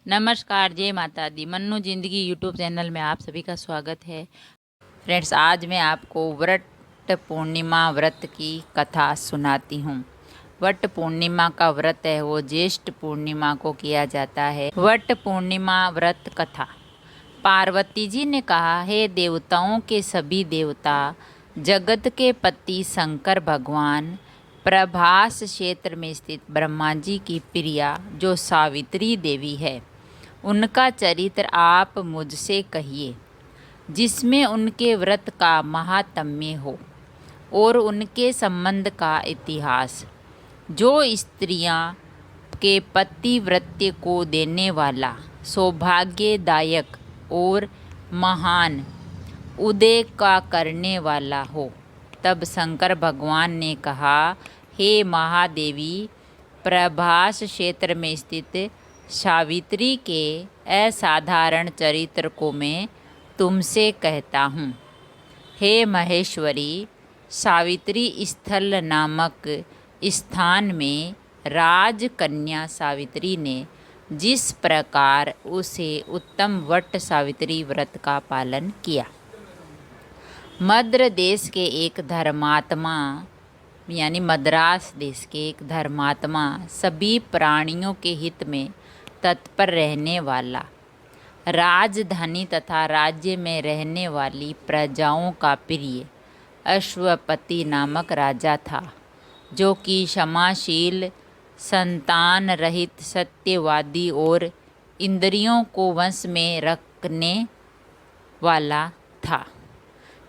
नमस्कार, जय माता दी। मन्नू जिंदगी यूट्यूब चैनल में आप सभी का स्वागत है। फ्रेंड्स, आज मैं आपको वट पूर्णिमा व्रत की कथा सुनाती हूँ। वट पूर्णिमा का व्रत है वो ज्येष्ठ पूर्णिमा को किया जाता है। वट पूर्णिमा व्रत कथा। पार्वती जी ने कहा, हे देवताओं के सभी देवता, जगत के पति शंकर भगवान, प्रभास क्षेत्र में स्थित ब्रह्मा जी की प्रिया जो सावित्री देवी है, उनका चरित्र आप मुझसे कहिए, जिसमें उनके व्रत का महात्म्य हो और उनके संबंध का इतिहास। जो स्त्रियां के पतिव्रत्य को देने वाला, सौभाग्यदायक और महान उदय का करने वाला हो। तब शंकर भगवान ने कहा, हे महादेवी, प्रभास क्षेत्र में स्थित सावित्री के असाधारण चरित्र को मैं तुमसे कहता हूँ। हे महेश्वरी, सावित्री स्थल नामक स्थान में राजकन्या सावित्री ने जिस प्रकार उसे उत्तम वट सावित्री व्रत का पालन किया, मद्र देश के एक धर्मात्मा यानी मद्रास देश के एक धर्मात्मा, सभी प्राणियों के हित में तत्पर रहने वाला, राजधानी तथा राज्य में रहने वाली प्रजाओं का प्रिय अश्वपति नामक राजा था, जो कि क्षमाशील, संतान रहित, सत्यवादी और इंद्रियों को वश में रखने वाला था।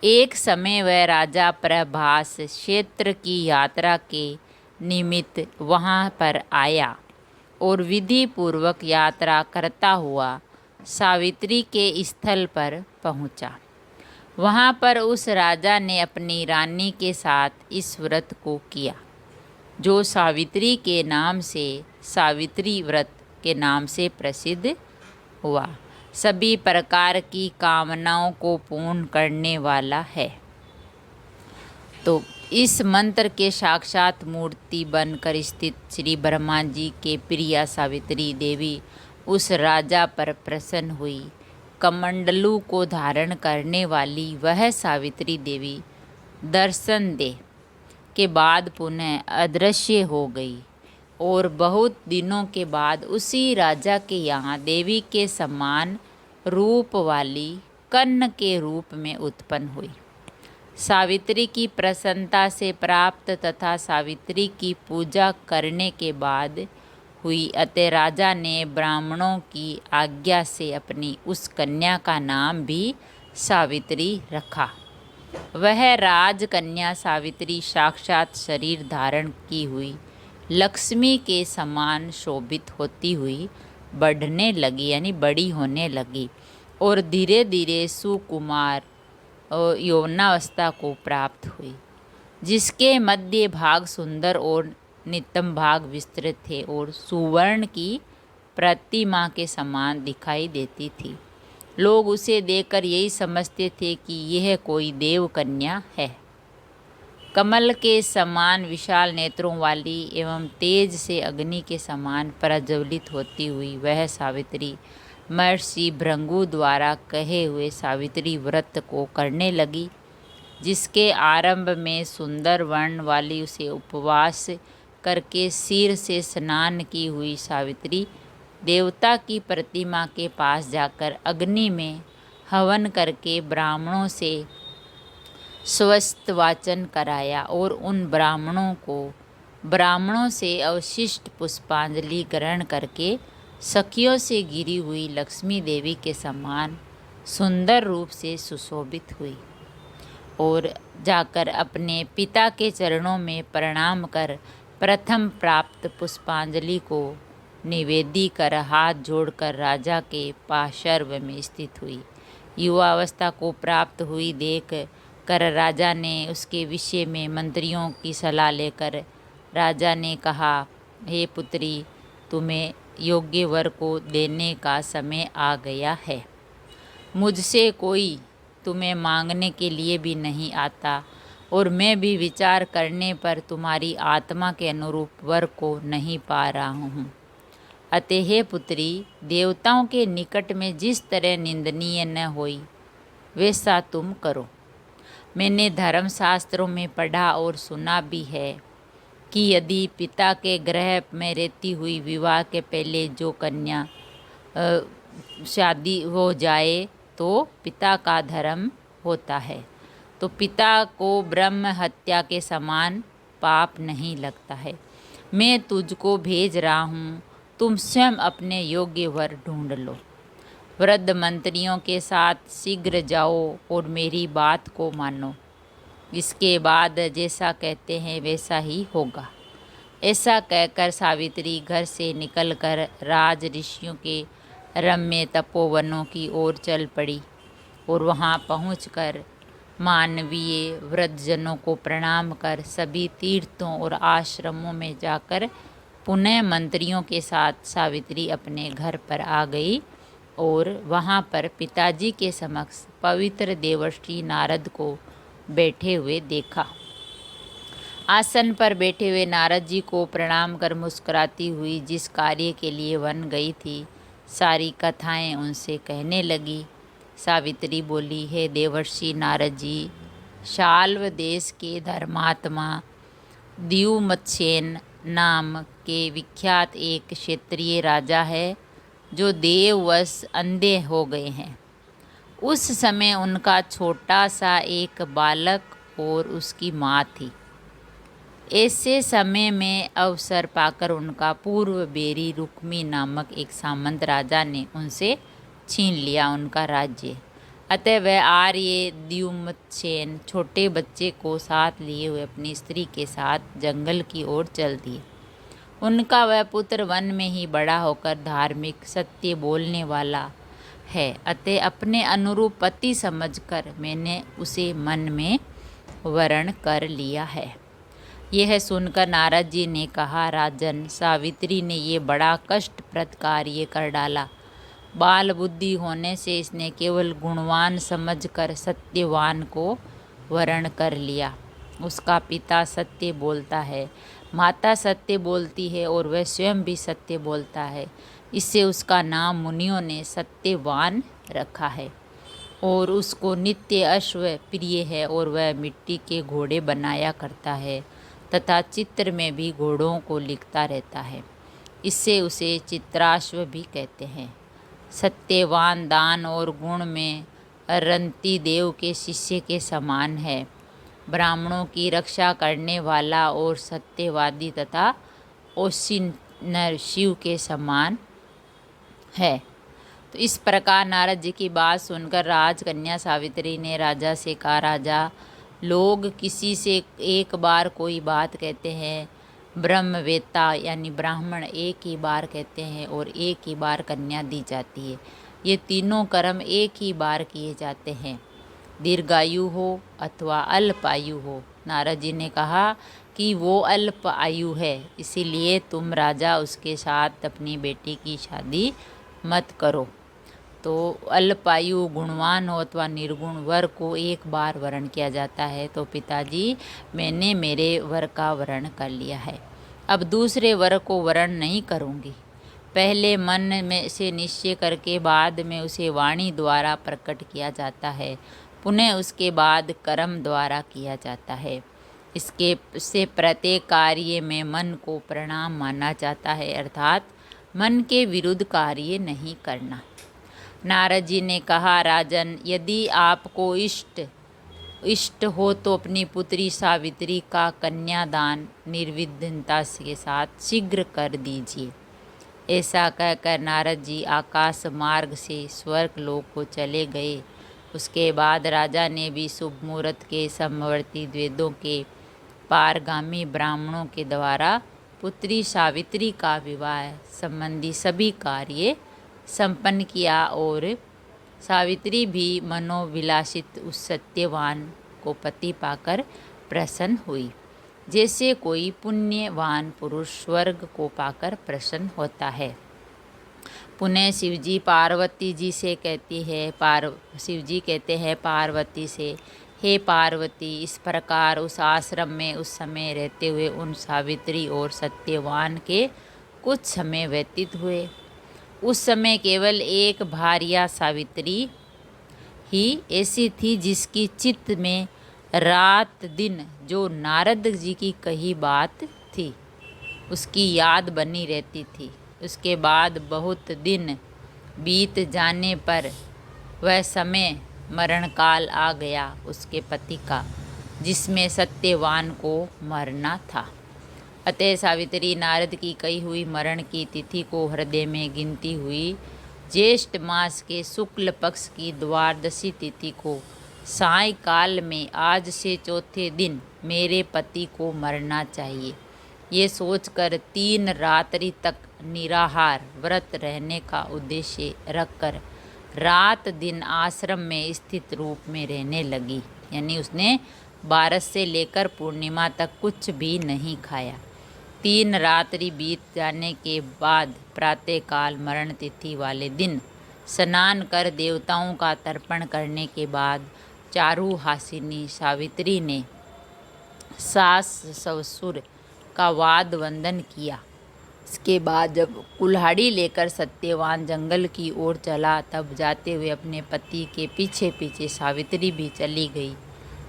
एक समय वह राजा प्रभास क्षेत्र की यात्रा के निमित्त वहाँ पर आया और विधि पूर्वक यात्रा करता हुआ सावित्री के स्थल पर पहुँचा। वहाँ पर उस राजा ने अपनी रानी के साथ इस व्रत को किया, जो सावित्री के नाम से, सावित्री व्रत के नाम से प्रसिद्ध हुआ। सभी प्रकार की कामनाओं को पूर्ण करने वाला है। तो इस मंत्र के साक्षात मूर्ति बनकर स्थित श्री ब्रह्मा जी के प्रिया सावित्री देवी उस राजा पर प्रसन्न हुई। कमंडलू को धारण करने वाली वह सावित्री देवी दर्शन दे के बाद पुनः अदृश्य हो गई और बहुत दिनों के बाद उसी राजा के यहाँ देवी के समान रूप वाली कन्न के रूप में उत्पन्न हुई। सावित्री की प्रसन्नता से प्राप्त तथा सावित्री की पूजा करने के बाद हुई, अतः राजा ने ब्राह्मणों की आज्ञा से अपनी उस कन्या का नाम भी सावित्री रखा। वह राजकन्या सावित्री साक्षात शरीर धारण की हुई लक्ष्मी के समान शोभित होती हुई बढ़ने लगी, यानी बड़ी होने लगी, और धीरे धीरे सुकुमार और यौवनावस्था को प्राप्त हुई, जिसके मध्य भाग सुंदर और नितंब भाग विस्तृत थे और सुवर्ण की प्रतिमा के समान दिखाई देती थी। लोग उसे देखकर यही समझते थे कि यह कोई देव कन्या है। कमल के समान विशाल नेत्रों वाली एवं तेज से अग्नि के समान प्रज्वलित होती हुई वह सावित्री महर्षि भृगु द्वारा कहे हुए सावित्री व्रत को करने लगी, जिसके आरंभ में सुंदर वर्ण वाली उसे उपवास करके सिर से स्नान की हुई सावित्री देवता की प्रतिमा के पास जाकर अग्नि में हवन करके ब्राह्मणों से स्वस्थ वाचन कराया और उन ब्राह्मणों से अवशिष्ट पुष्पांजलि ग्रहण करके सखियों से घिरी हुई लक्ष्मी देवी के समान सुंदर रूप से सुशोभित हुई और जाकर अपने पिता के चरणों में प्रणाम कर प्रथम प्राप्त पुष्पांजलि को निवेदी कर हाथ जोड़कर राजा के पार्श्व में स्थित हुई। युवावस्था को प्राप्त हुई देख कर राजा ने उसके विषय में मंत्रियों की सलाह लेकर राजा ने कहा, हे पुत्री, तुम्हें योग्य वर को देने का समय आ गया है। मुझसे कोई तुम्हें मांगने के लिए भी नहीं आता और मैं भी विचार करने पर तुम्हारी आत्मा के अनुरूप वर को नहीं पा रहा हूँ। अतः हे पुत्री, देवताओं के निकट में जिस तरह निंदनीय न होई वैसा तुम करो। मैंने धर्मशास्त्रों में पढ़ा और सुना भी है कि यदि पिता के गृह में रहती हुई विवाह के पहले जो कन्या शादी हो जाए तो पिता का धर्म होता है, तो पिता को ब्रह्म हत्या के समान पाप नहीं लगता है। मैं तुझको भेज रहा हूँ, तुम स्वयं अपने योग्य वर ढूंढ लो। वृद्ध मंत्रियों के साथ शीघ्र जाओ और मेरी बात को मानो। इसके बाद जैसा कहते हैं वैसा ही होगा। ऐसा कहकर सावित्री घर से निकलकर राज ऋषियों के रम्य तपोवनों की ओर चल पड़ी और वहां पहुंचकर मानवीय वृद्धजनों को प्रणाम कर सभी तीर्थों और आश्रमों में जाकर पुनः मंत्रियों के साथ सावित्री अपने घर पर आ गई और वहां पर पिताजी के समक्ष पवित्र देवर्षि नारद को बैठे हुए देखा। आसन पर बैठे हुए नारद जी को प्रणाम कर मुस्कुराती हुई जिस कार्य के लिए वन गई थी, सारी कथाएं उनसे कहने लगी। सावित्री बोली, हे देवर्षि नारद जी, शाल्व देश के धर्मात्मा द्युमत्सेन नाम के विख्यात एक क्षेत्रीय राजा है जो देववश अंधे हो गए हैं। उस समय उनका छोटा सा एक बालक और उसकी माँ थी। ऐसे समय में अवसर पाकर उनका पूर्व बेरी रुक्मी नामक एक सामंत राजा ने उनसे छीन लिया उनका राज्य। अतः वह आर्य द्युमत्सेन छोटे बच्चे को साथ लिए हुए अपनी स्त्री के साथ जंगल की ओर चल दिए। उनका वह पुत्र वन में ही बड़ा होकर धार्मिक सत्य बोलने वाला है, अतः अपने अनुरूप पति समझकर मैंने उसे मन में वरण कर लिया है। यह सुनकर नारद जी ने कहा, राजन, सावित्री ने ये बड़ा कष्टप्रद कार्य कर डाला। बाल बुद्धि होने से इसने केवल गुणवान समझकर सत्यवान को वरण कर लिया। उसका पिता सत्य बोलता है, माता सत्य बोलती है और वह स्वयं भी सत्य बोलता है। इससे उसका नाम मुनियों ने सत्यवान रखा है और उसको नित्य अश्व प्रिय है और वह मिट्टी के घोड़े बनाया करता है तथा चित्र में भी घोड़ों को लिखता रहता है। इससे उसे चित्राश्व भी कहते हैं। सत्यवान दान और गुण में रंती देव के शिष्य के समान है। ब्राह्मणों की रक्षा करने वाला और सत्यवादी तथा ओसिनर शिव के समान है। तो इस प्रकार नारद जी की बात सुनकर राजकन्या सावित्री ने राजा से कहा, राजा, लोग किसी से एक बार कोई बात कहते हैं, ब्रह्मवेत्ता यानी ब्राह्मण एक ही बार कहते हैं और एक ही बार कन्या दी जाती है। ये तीनों कर्म एक ही बार किए जाते हैं, दीर्घायु हो अथवा अल्प आयु हो। नारद जी ने कहा कि वो अल्प आयु है, इसीलिए तुम राजा उसके साथ अपनी बेटी की शादी मत करो। तो अल्पायु गुणवान हो अथवा निर्गुण वर को एक बार वरण किया जाता है। तो पिताजी, मैंने मेरे वर का वरण कर लिया है, अब दूसरे वर को वरण नहीं करूँगी। पहले मन में से निश्चय करके बाद में उसे वाणी द्वारा प्रकट किया जाता है, पुनः उसके बाद कर्म द्वारा किया जाता है। इसके से प्रत्येक कार्य में मन को प्रणाम माना जाता है, अर्थात मन के विरुद्ध कार्य नहीं करना। नारद जी ने कहा, राजन, यदि आपको इष्ट हो तो अपनी पुत्री सावित्री का कन्यादान निर्विघ्नता के साथ शीघ्र कर दीजिए। ऐसा कहकर नारद जी आकाश मार्ग से स्वर्ग लोक को चले गए। उसके बाद राजा ने भी शुभ मुहूर्त के समवर्ती वेदों के पारगामी ब्राह्मणों के द्वारा पुत्री सावित्री का विवाह संबंधी सभी कार्य संपन्न किया और सावित्री भी मनोविलासित उस सत्यवान को पति पाकर प्रसन्न हुई, जैसे कोई पुण्यवान पुरुष स्वर्ग को पाकर प्रसन्न होता है। पुनः शिवजी पार्वती जी से कहती है, शिवजी कहते हैं पार्वती से, हे पार्वती, इस प्रकार उस आश्रम में उस समय रहते हुए उन सावित्री और सत्यवान के कुछ समय व्यतीत हुए। उस समय केवल एक भार्या सावित्री ही ऐसी थी जिसकी चित्त में रात दिन जो नारद जी की कही बात थी उसकी याद बनी रहती थी। उसके बाद बहुत दिन बीत जाने पर वह समय मरण काल आ गया उसके पति का, जिसमें सत्यवान को मरना था। अतः सावित्री नारद की कही हुई मरण की तिथि को हृदय में गिनती हुई ज्येष्ठ मास के शुक्ल पक्ष की द्वादशी तिथि को सायंकाल में आज से चौथे दिन मेरे पति को मरना चाहिए, ये सोचकर 3 रात्रि तक निराहार व्रत रहने का उद्देश्य रखकर रात दिन आश्रम में स्थित रूप में रहने लगी। यानी उसने 12 से लेकर पूर्णिमा तक कुछ भी नहीं खाया। 3 रात्रि बीत जाने के बाद प्रातःकाल मरण तिथि वाले दिन स्नान कर देवताओं का तर्पण करने के बाद चारुहासिनी सावित्री ने सास ससुर का वाद वंदन किया। इसके बाद जब कुल्हाड़ी लेकर सत्यवान जंगल की ओर चला तब जाते हुए अपने पति के पीछे पीछे सावित्री भी चली गई।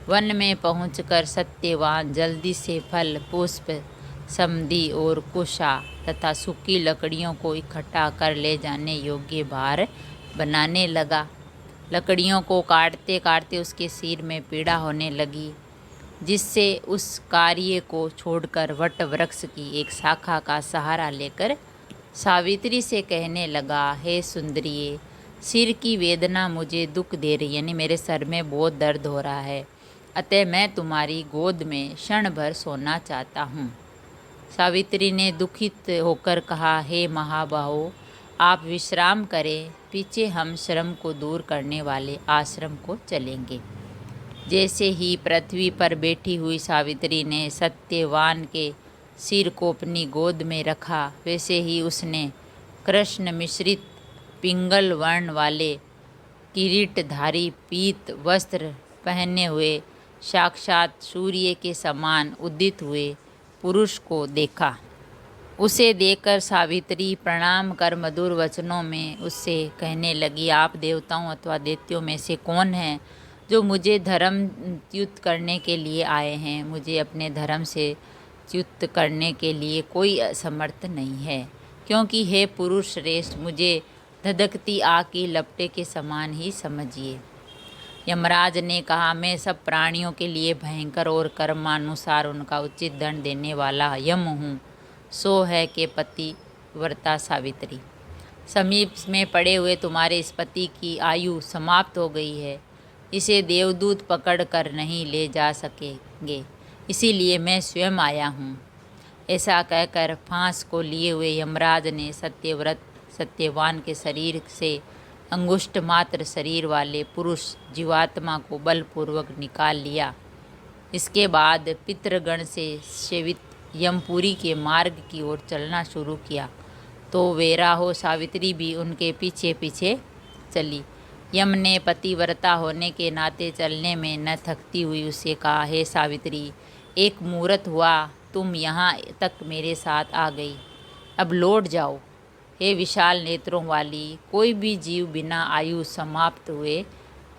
वन में पहुंचकर सत्यवान जल्दी से फल पुष्प समधी और कुशा तथा सूखी लकड़ियों को इकट्ठा कर ले जाने योग्य भार बनाने लगा। लकड़ियों को काटते काटते उसके सिर में पीड़ा होने लगी, जिससे उस कार्य को छोड़कर वट वृक्ष की एक शाखा का सहारा लेकर सावित्री से कहने लगा, हे सुंदरिये, सिर की वेदना मुझे दुख दे रही, यानी मेरे सर में बहुत दर्द हो रहा है, अतः मैं तुम्हारी गोद में क्षण भर सोना चाहता हूँ। सावित्री ने दुखित होकर कहा, हे महाबाहो, आप विश्राम करें, पीछे हम श्रम को दूर करने वाले आश्रम को चलेंगे। जैसे ही पृथ्वी पर बैठी हुई सावित्री ने सत्यवान के सिर को अपनी गोद में रखा, वैसे ही उसने कृष्ण मिश्रित पिंगल वर्ण वाले किरीटधारी पीत वस्त्र पहने हुए साक्षात सूर्य के समान उदित हुए पुरुष को देखा। उसे देखकर सावित्री प्रणाम कर मधुर वचनों में उससे कहने लगी, आप देवताओं अथवा दैत्यों में से कौन हैं जो मुझे धर्मच्युत करने के लिए आए हैं? मुझे अपने धर्म से च्युत करने के लिए कोई असमर्थ नहीं है, क्योंकि हे पुरुष श्रेष्ठ, मुझे धधकती आग की लपटे के समान ही समझिए। यमराज ने कहा, मैं सब प्राणियों के लिए भयंकर और कर्मानुसार उनका उचित दंड देने वाला यम हूँ। सो है के पति व्रता सावित्री, समीप में पड़े हुए तुम्हारे इस पति की आयु समाप्त हो गई है, इसे देवदूत पकड़ कर नहीं ले जा सकेंगे, इसीलिए मैं स्वयं आया हूँ। ऐसा कहकर फांस को लिए हुए यमराज ने सत्यवान के शरीर से अंगुष्ठ मात्र शरीर वाले पुरुष जीवात्मा को बलपूर्वक निकाल लिया। इसके बाद पितृगण से सेवित यमपुरी के मार्ग की ओर चलना शुरू किया, तो वेराहो सावित्री भी उनके पीछे पीछे चली। यम ने पतिव्रता होने के नाते चलने में न थकती हुई उससे कहा, हे सावित्री, एक मुहूर्त हुआ तुम यहाँ तक मेरे साथ आ गई, अब लौट जाओ। हे विशाल नेत्रों वाली, कोई भी जीव बिना आयु समाप्त हुए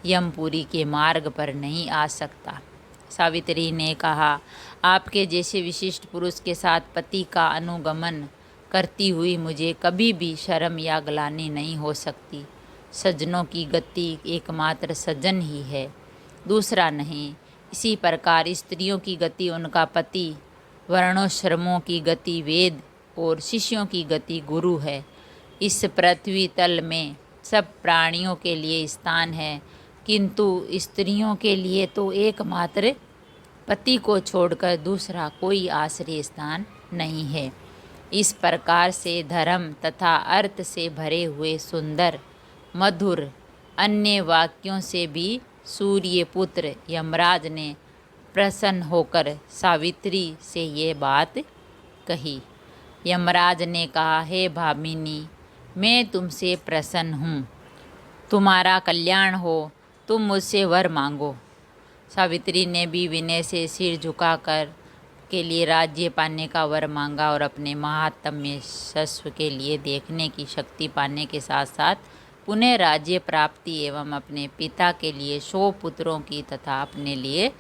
यमपुरी के मार्ग पर नहीं आ सकता। सावित्री ने कहा, आपके जैसे विशिष्ट पुरुष के साथ पति का अनुगमन करती हुई मुझे कभी भी शर्म या ग्लानि नहीं हो सकती। सज्जनों की गति एकमात्र सज्जन ही है, दूसरा नहीं। इसी प्रकार स्त्रियों की गति उनका पति, वर्णोश्रमों की गति वेद और शिष्यों की गति गुरु है। इस पृथ्वी तल में सब प्राणियों के लिए स्थान है, किंतु स्त्रियों के लिए तो एकमात्र पति को छोड़कर दूसरा कोई आश्रय स्थान नहीं है। इस प्रकार से धर्म तथा अर्थ से भरे हुए सुंदर मधुर अन्य वाक्यों से भी सूर्यपुत्र यमराज ने प्रसन्न होकर सावित्री से ये बात कही। यमराज ने कहा, हे भामिनी, मैं तुमसे प्रसन्न हूँ, तुम्हारा कल्याण हो, तुम मुझसे वर मांगो। सावित्री ने भी विनय से सिर झुकाकर के लिए राज्य पाने का वर मांगा और अपने महात्म्य सस्व के लिए देखने की शक्ति पाने के साथ साथ पुनः राज्य प्राप्ति एवं अपने पिता के लिए 100 पुत्रों की तथा अपने लिए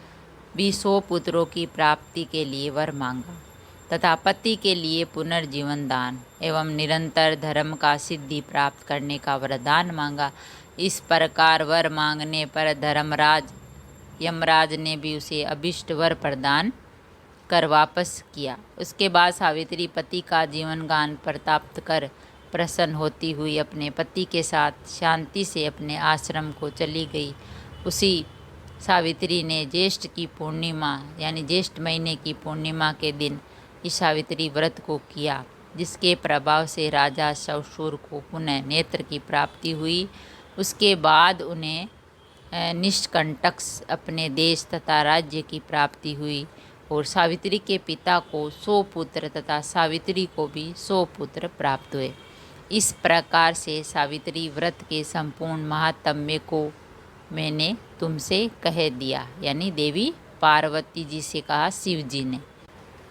भी 100 पुत्रों की प्राप्ति के लिए वर मांगा तथा पति के लिए पुनर्जीवन दान एवं निरंतर धर्म का सिद्धि प्राप्त करने का वरदान मांगा। इस प्रकार वर मांगने पर धर्मराज यमराज ने भी उसे अभिष्ट वर प्रदान कर वापस किया। उसके बाद सावित्री पति का जीवन गान प्राप्त कर प्रसन्न होती हुई अपने पति के साथ शांति से अपने आश्रम को चली गई। उसी सावित्री ने ज्येष्ठ की पूर्णिमा यानी ज्येष्ठ महीने की पूर्णिमा के दिन इस सावित्री व्रत को किया, जिसके प्रभाव से राजा ससुर को पुनः नेत्र की प्राप्ति हुई। उसके बाद उन्हें निष्कंटक अपने देश तथा राज्य की प्राप्ति हुई और सावित्री के पिता को 100 पुत्र तथा सावित्री को भी 100 पुत्र प्राप्त हुए। इस प्रकार से सावित्री व्रत के संपूर्ण महात्म्य को मैंने तुमसे कह दिया, यानी देवी पार्वती जी से कहा शिव जी ने।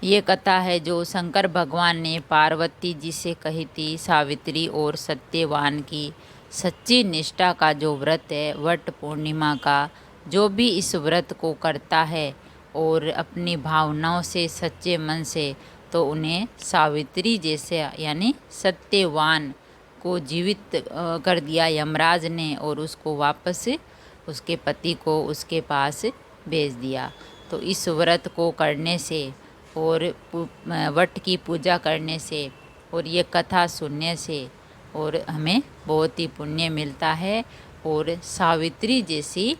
ये कथा है जो शंकर भगवान ने पार्वती जी से कही थी। सावित्री और सत्यवान की सच्ची निष्ठा का जो व्रत है वट पूर्णिमा का, जो भी इस व्रत को करता है और अपनी भावनाओं से सच्चे मन से, तो उन्हें सावित्री जैसे यानी सत्यवान को जीवित कर दिया यमराज ने और उसको वापस उसके पति को उसके पास भेज दिया। तो इस व्रत को करने से और वट की पूजा करने से और ये कथा सुनने से और हमें बहुत ही पुण्य मिलता है। और सावित्री जैसी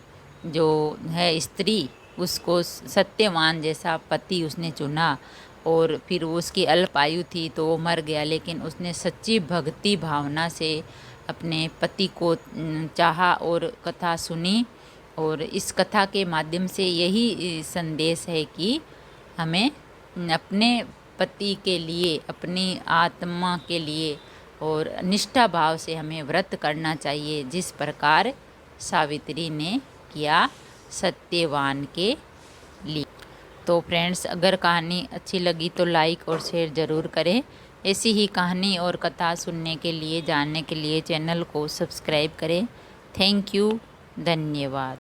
जो है स्त्री, उसको सत्यवान जैसा पति उसने चुना और फिर उसकी अल्प आयु थी तो वो मर गया, लेकिन उसने सच्ची भक्ति भावना से अपने पति को चाहा और कथा सुनी। और इस कथा के माध्यम से यही संदेश है कि हमें अपने पति के लिए, अपनी आत्मा के लिए और निष्ठा भाव से हमें व्रत करना चाहिए, जिस प्रकार सावित्री ने किया सत्यवान के लिए। तो फ्रेंड्स, अगर कहानी अच्छी लगी तो लाइक और शेयर ज़रूर करें। ऐसी ही कहानी और कथा सुनने के लिए, जानने के लिए चैनल को सब्सक्राइब करें। थैंक यू, धन्यवाद।